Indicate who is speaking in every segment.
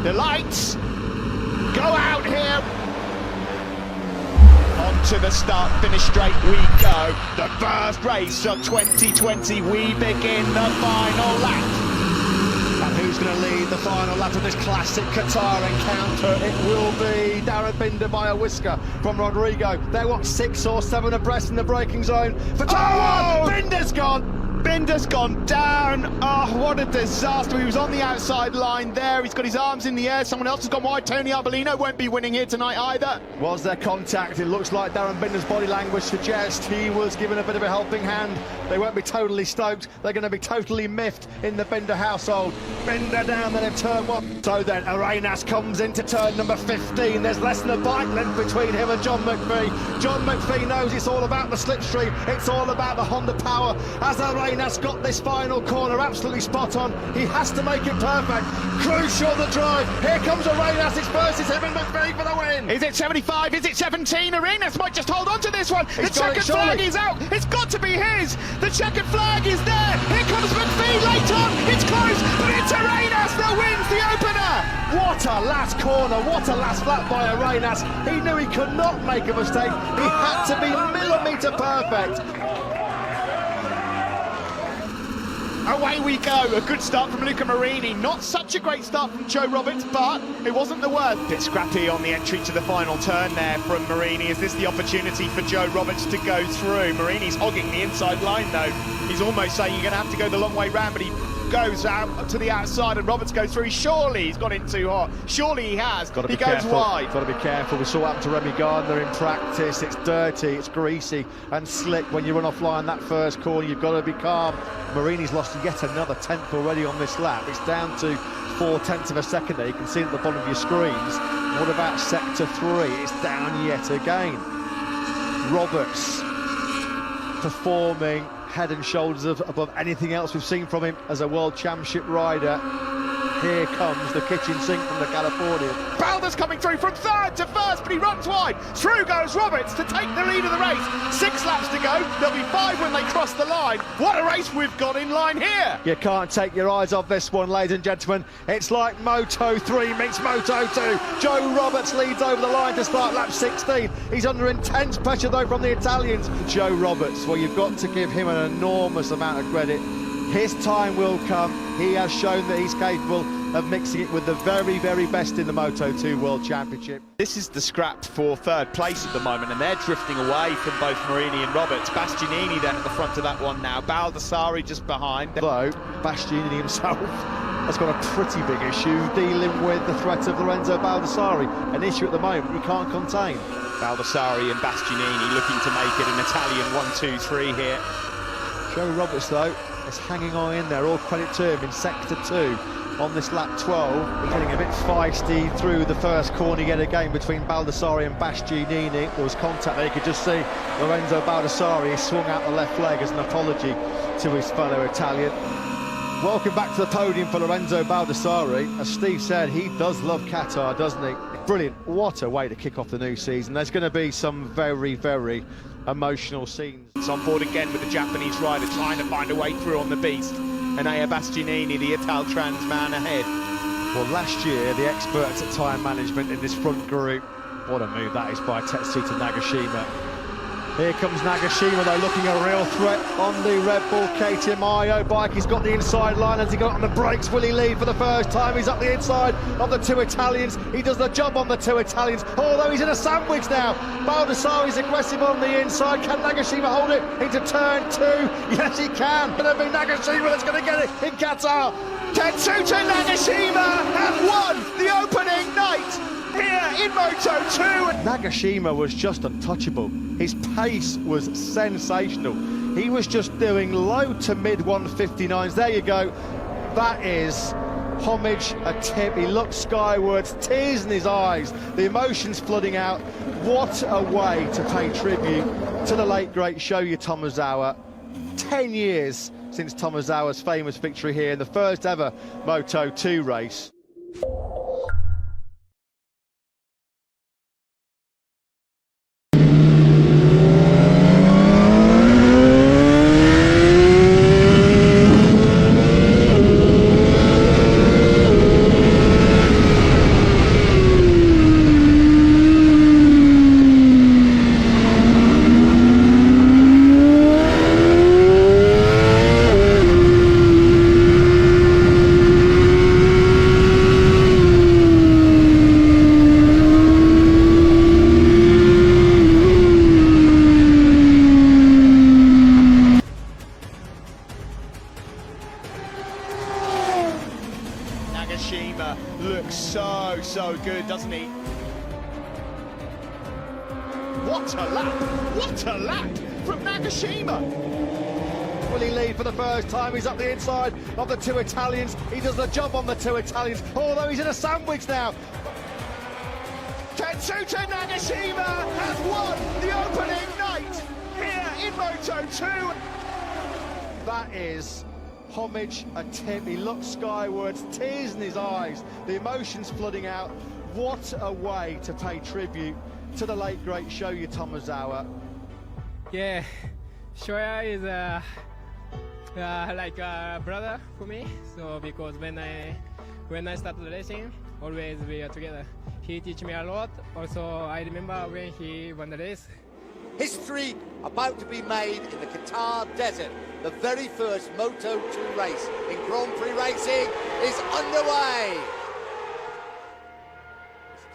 Speaker 1: The lights go out here. On to the start, finish straight we go. The first race of 2020, we begin the final lap.
Speaker 2: And who's going to lead the final lap of this classic Qatar encounter? It will be Darren Binder by a whisker from Rodrigo. They're, what, 6 or 7 abreast in the braking zone for turn 1. Binder's gone.
Speaker 1: Binder's gone down. Oh, what a disaster. He was on the outside line there. He's got his arms in the air. Someone else has gone wide. Tony Arbolino won't be winning here tonight either.
Speaker 2: Was there contact? It looks like Darren Binder's body language suggests he was given a bit of a helping hand. They won't be totally stoked. They're going to be totally miffed in the Binder household. Binder down then in turn 1. So then Arenas comes into turn number 15. There's less than a bike length between him and John McPhee. John McPhee knows it's all about the slipstream. It's all about the Honda power. As Arenas got this final corner absolutely spot on, he has to make it perfect. Crucial the drive. Here comes Arenas. It's versus him and McPhee for the win.
Speaker 1: Is it 75? Is it 17? Arenas might just hold on to this one. The checkered flag is out. It's got to be his. The checkered flag is there. Here comes McPhee late on. It's close, but it's Arenas that wins the opener.
Speaker 2: What a last corner. What a last lap by Arenas. He knew he could not make a mistake. He had to be millimetre perfect.
Speaker 1: Away we go. A good start from Luca Marini. Not such a great start from Joe Roberts, but it wasn't the worst. Bit scrappy on the entry to the final turn there from Marini. Is this the opportunity for Joe Roberts to go through? Marini's hogging the inside line though. He's almost saying you're going to have to go the long way round, but he goes out to the outside and Roberts goes through. Surely he's gone in too hot. Surely he has.
Speaker 2: Got to be
Speaker 1: he goes
Speaker 2: careful.
Speaker 1: wide.
Speaker 2: Got to be careful. We saw what happened to Remy Gardner in practice. It's dirty, it's greasy and slick when you run offline that first corner. You've got to be calm. Marini's lost yet another tenth already on this lap. It's down to 0.4 of a second there. You can see it at the bottom of your screens. What about sector 3? It's down yet again. Roberts performing head and shoulders above anything else we've seen from him as a World Championship rider. Here comes the kitchen sink from the Californian.
Speaker 1: Balder's coming through from third to first, but he runs wide. Through goes Roberts to take the lead of the race. 6 laps to go. There'll be 5 when they cross the line. What a race we've got in line here.
Speaker 2: You can't take your eyes off this one, ladies and gentlemen. It's like Moto 3 meets Moto 2. Joe Roberts leads over the line to start lap 16. He's under intense pressure though from the Italians. Joe Roberts, well, you've got to give him an enormous amount of credit. His time will come. He has shown that he's capable of mixing it with the very, very best in the Moto 2 World Championship.
Speaker 1: This is the scrap for third place at the moment, and they're drifting away from both Marini and Roberts. Bastianini then at the front of that one now. Baldassari just behind.
Speaker 2: Though Bastianini himself has got a pretty big issue dealing with the threat of Lorenzo Baldassari, an issue at the moment he can't contain.
Speaker 1: Baldassari and Bastianini looking to make it an Italian 1-2-3 here.
Speaker 2: Joe Roberts though is hanging on in there, all credit to him in sector 2 on this lap 12. He's getting a bit feisty through the first corner yet again between Baldassari and Bastianini. There was contact there, you could just see Lorenzo Baldassari swung out the left leg as an apology to his fellow Italian. Welcome back to the podium for Lorenzo Baldassari. As Steve said, he does love Qatar, doesn't he? Brilliant. What a way to kick off the new season. There's going to be some very, very emotional scenes.
Speaker 1: It's on board again with the Japanese rider trying to find a way through on the beast. And Aya Bastianini, the Italtrans man ahead.
Speaker 2: Well, last year, the experts at tyre management in this front group, what a move that is by Tetsuta Nagashima. Here comes Nagashima though, looking a real threat on the Red Bull KTM IO bike. He's got the inside line. Has he got on the brakes? Will he lead for the first time? He's up the inside of the 2 Italians. He does the job on the 2 Italians, although he's in a sandwich now. Baldassari's aggressive on the inside. Can Nagashima hold it into turn 2? Yes, he can. Gonna be Nagashima that's going to get it in Qatar.
Speaker 1: Tetsuta Nagashima has won the opening night here in Moto 2.
Speaker 2: Nagashima was just untouchable. His pace was sensational. He was just doing low to mid 159s. There you go. That is homage, a tip. He looked skywards, tears in his eyes, the emotions flooding out. What a way to pay tribute to the late great Shoya Tomozawa. 10 years since Tomozawa's famous victory here in the first ever Moto 2 race.
Speaker 1: looks so good, doesn't he? What a lap! What a lap from Nagashima!
Speaker 2: Will he lead for the first time? He's up the inside of the two Italians. He does the job on the two Italians, although he's in a sandwich now.
Speaker 1: Tetsuta Nagashima has won the opening night here in Moto2.
Speaker 2: That is homage, a tip. He looks skywards, tears in his eyes, the emotions flooding out. What a way to pay tribute to the late great Shoya Tomizawa.
Speaker 3: Yeah, Shoya is like a brother for me. So because when I started racing, always we are together. He teach me a lot. Also, I remember when he won the race.
Speaker 4: History about to be made in the Qatar desert. The very first Moto2 race in Grand Prix racing is underway.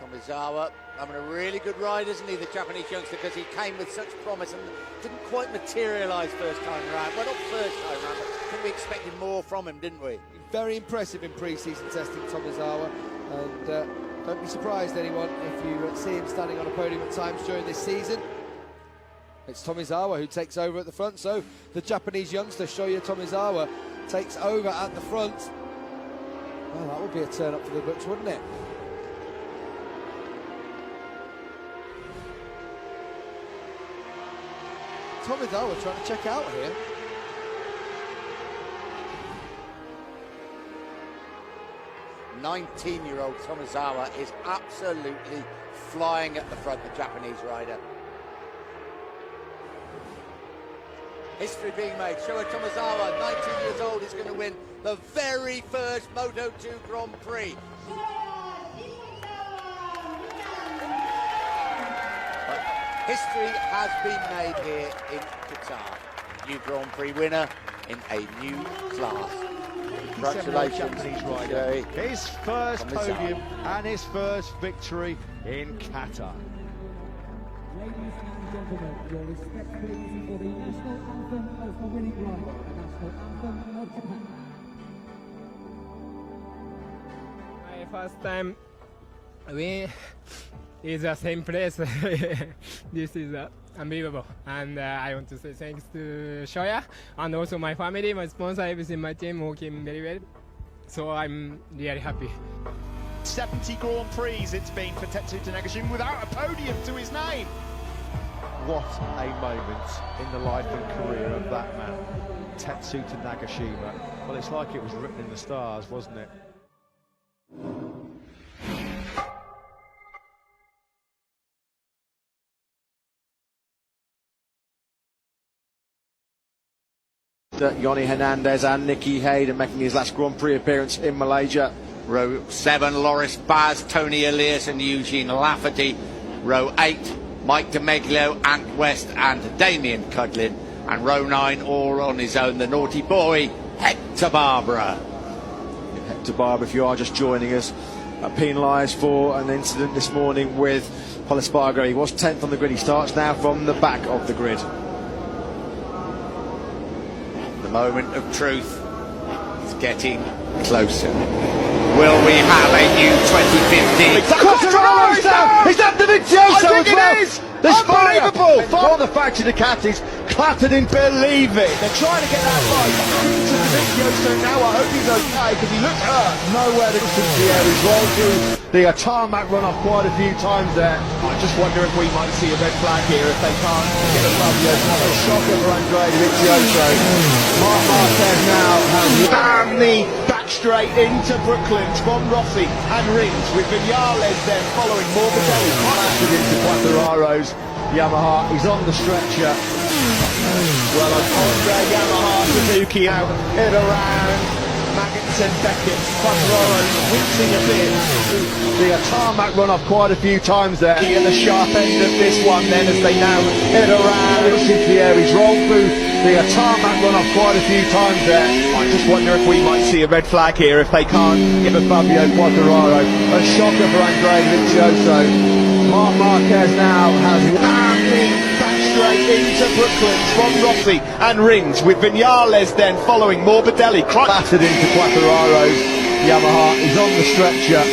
Speaker 4: Tomizawa having a really good ride, isn't he, the Japanese youngster, because he came with such promise and didn't quite materialise first time round. Well, not first time round, but I think we expected more from him, didn't we?
Speaker 5: Very impressive in pre-season testing, Tomizawa, and don't be surprised, anyone, if you see him standing on a podium at times during this season. It's Tomizawa who takes over at the front, so the Japanese youngster, Shoya Tomizawa, takes over at the front. Well, that would be a turn up for the books, wouldn't it? Tomizawa trying to check out here.
Speaker 4: -19-year-old Tomizawa is absolutely flying at the front, the Japanese rider. History being made. Shoya Tomizawa, 19 years old, is going to win the very first Moto2 Grand Prix. But history has been made here in Qatar. New Grand Prix winner in a new class. Congratulations,
Speaker 2: Japanese rider. His first podium and his first victory in Qatar.
Speaker 6: Ladies and gentlemen, your respect please for the national anthem of the winning rider, the national anthem of Japan.
Speaker 3: My first time win is the same place. This is unbelievable, and I want to say thanks to Shoya and also my family, my sponsor, everything, my team working very well. So I'm really happy.
Speaker 1: 70 Grand Prix it's been for Tetsuta Nagashima without a podium to his name.
Speaker 2: What a moment in the life and career of that man, Tetsuta Nagashima. Well, it's like it was written in the stars, wasn't it?
Speaker 7: Yoni Hernandez and Nicky Hayden making his last Grand Prix appearance in Malaysia.
Speaker 4: Row 7, Loris Baz, Tony Elias and Eugene Lafferty. Row 8, Mike DeMeglio, Ant West and Damien Cudlin. And row 9, all on his own, the naughty boy, Hector Barbara.
Speaker 7: Hector Barbara, if you are just joining us, penalised for an incident this morning with Pol Espargaro. He was 10th on the grid. He starts now from the back of the grid.
Speaker 4: The moment of truth is getting closer. Will we have a new 2015?
Speaker 2: Quartararo's down! He's up to Vizioso as well! There's
Speaker 1: Unbelievable!
Speaker 2: Fire for the factory Ducatis, Clapton didn't believe it. They're trying to get that right into Vizioso now. I hope he's okay because he looks hurt. Nowhere to distance the air. He's rolled through the tarmac run off quite a few times there.
Speaker 1: I just wonder if we might see a red flag here if they can't get a Fabio.
Speaker 2: A shocker for Andrea Vizioso. Marc Marquez now has
Speaker 1: Bam the back straight into Brooklyn from Rossi and Rins with Vinales then following Morbidelli.
Speaker 2: blasted into Quartararo's Yamaha. He's on the stretcher.
Speaker 1: Well, Andre Yamaha Suzuki out hit around Maggotts and Beckett. Quartararo wincing a bit.
Speaker 2: The tarmac run off quite a few times there.
Speaker 1: At the sharp end of this one then as they now hit around.
Speaker 2: Into the air, he's rolled through the tarmac run off quite a few times there.
Speaker 1: I just wonder if we might see a red flag here if they can't give a
Speaker 2: Fabio Quartararo, a shocker for Andrea Vizioso. Marc Marquez now has
Speaker 1: back straight into Brooklyn from Rossi and Rins with Vinales then following Morbidelli.
Speaker 2: blasted into Quartararo's Yamaha is on the stretcher.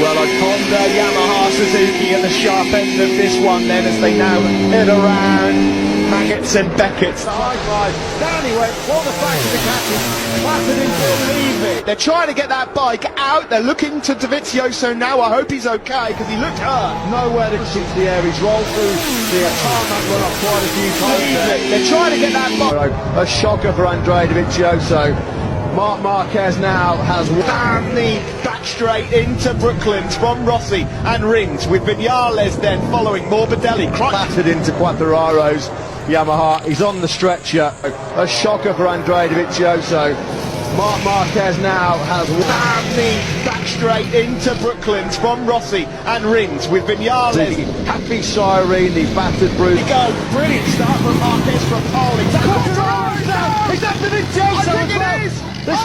Speaker 1: Well, a Honda, Yamaha, Suzuki at the sharp end of this one then as they now head around Maggots and Beckett's.
Speaker 2: The high five, down he went, what the fact of the captain, flattered him to
Speaker 1: Believe it. They're trying to get that bike out. They're looking to Dovizioso now. I hope he's okay because he looked hurt.
Speaker 2: nowhere to push into the air. He's rolled through the tarmac run off quite a few times there.
Speaker 1: They're trying to get that bike.
Speaker 2: A shocker for Andrea Dovizioso. Marc Marquez now has
Speaker 1: Down the back straight into Brooklands from Rossi and Rings with Vinales then following Morbidelli.
Speaker 2: clattered into Quattararo's Yamaha. He's on the stretcher. A shocker for Andrea Dovizioso. Marc Marquez now has
Speaker 1: Down the back straight into Brooklands from Rossi and Rings with Vinales.
Speaker 2: Happy Cyrene, the battered
Speaker 1: Here we
Speaker 2: Bruce.
Speaker 1: go. Brilliant start from Marquez from pole.
Speaker 2: Is that Dovizioso?
Speaker 1: I think it is.
Speaker 2: There's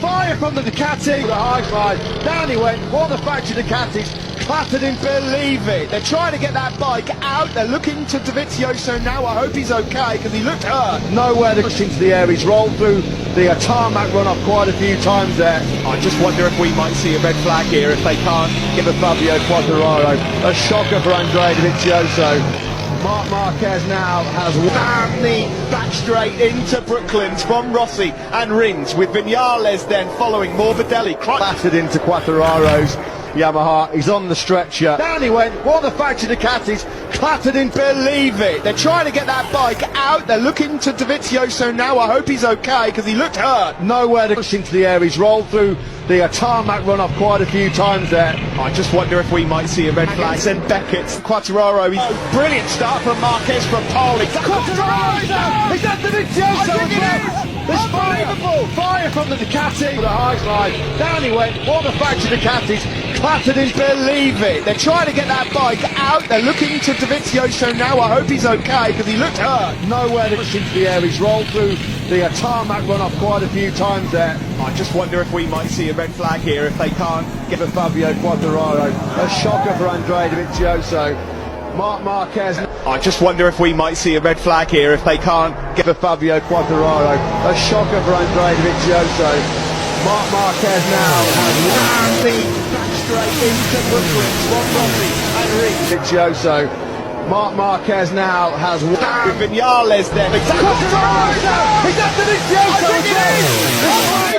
Speaker 2: fire from the Ducati. The high five, down he went. What the factory Ducatis clattered him.
Speaker 1: Believe it. They're trying to get that bike out. They're looking to Dovizioso now. I hope he's okay because he looked hurt.
Speaker 2: Nowhere to push into the air. He's rolled through the tarmac run off quite a few times there.
Speaker 1: I just wonder if we might see a red flag here if they can't
Speaker 2: Give a Fabio Quattararo. A shocker for Andrea Dovizioso. Marc Marquez now has
Speaker 1: down the back straight into Brooklands from Rossi and Rings with Vinales then following Morbidelli.
Speaker 2: clattered into Quattararo's Yamaha. He's on the stretcher. Down he went. What the factory Ducatis clattered him.
Speaker 1: Believe it. They're trying to get that bike out. They're looking to Dovizioso now. I hope he's okay because he looked hurt.
Speaker 2: Nowhere to push into the air. He's rolled through the tarmac run off quite a few times there.
Speaker 1: I just wonder if we might see a red flag. And Beckett's Quattararo. Brilliant start from Marquez from pole.
Speaker 2: Is that Dovizioso? There's fire from the Ducati. The high slide, down he went. What the factory Ducatis clattered him.
Speaker 1: Believe it. They're trying to get that bike out. They're looking to Dovizioso now. I hope he's okay because he looked hurt.
Speaker 2: Nowhere to push into the air. He's rolled through the tarmac run off quite a few times there.
Speaker 1: I just wonder if we might see a red flag here if they can't
Speaker 2: Give a Fabio Quattararo. A shocker for Andrea Dovizioso. Marc Marquez.
Speaker 1: I just wonder if we might see a red flag here if they can't
Speaker 2: Give a Fabio Quattararo. A shocker for Andrea Dovizioso. Marc Marquez now has
Speaker 1: down the back straight into Brooklands from Rossi and Rings.
Speaker 2: Dovizioso. Marc Marquez now has
Speaker 1: down with Vinales then.
Speaker 2: Is that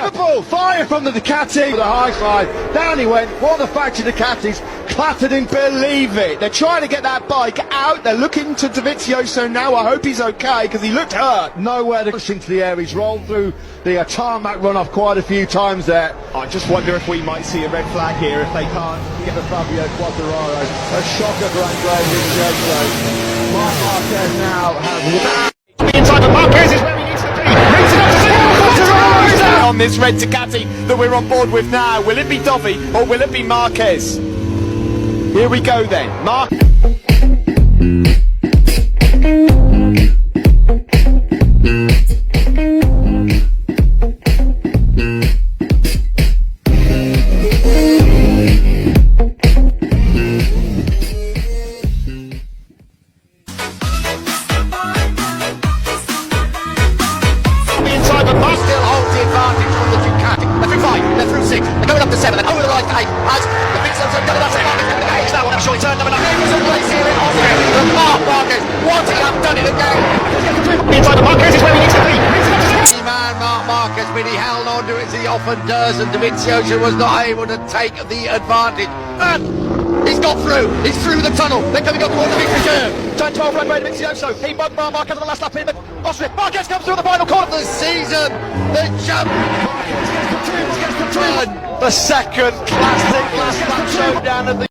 Speaker 2: Dovizioso? Fire from the Ducati. The high slide, down he went. What the factory Ducatis clattered him.
Speaker 1: Believe it. They're trying to get that bike out. They're looking to Dovizioso now. I hope he's okay because he looked hurt.
Speaker 2: Nowhere to push into the air. He's rolled through the tarmac run off quite a few times there.
Speaker 1: I just wonder if we might see a red flag here if they can't
Speaker 2: Give a Fabio Quattararo. A shocker for Andrea Dovizioso. Marc Marquez now has
Speaker 1: inside the Marquez is where he needs to be. On this red Ducati that we're on board with now. Will it be Dovi or will it be Marquez? Here we go then.
Speaker 4: Still holds the advantage from the Ducati. They're through 5, they're through 6, they're going up to 7, they're over the right 8 as the big sons have done enough. It's that one, I'm sure he turned number 9. He was in place here in Austria. The Marc Marquez, what he have done it again.
Speaker 1: Inside the Marquez is where he needs to be.
Speaker 4: Man Marc Marquez, but he held on to it as he often does, and Dovizioso was not able to take the advantage. And he's got through. He's through the tunnel. They're coming up towards the big reserve.
Speaker 1: Turn 12 right way to Dovizioso. He bugged Marquez on the last lap in Austria. Marquez comes through the final
Speaker 4: Of
Speaker 1: corner.
Speaker 4: the season, the champion.
Speaker 1: The second classic last lap showdown of the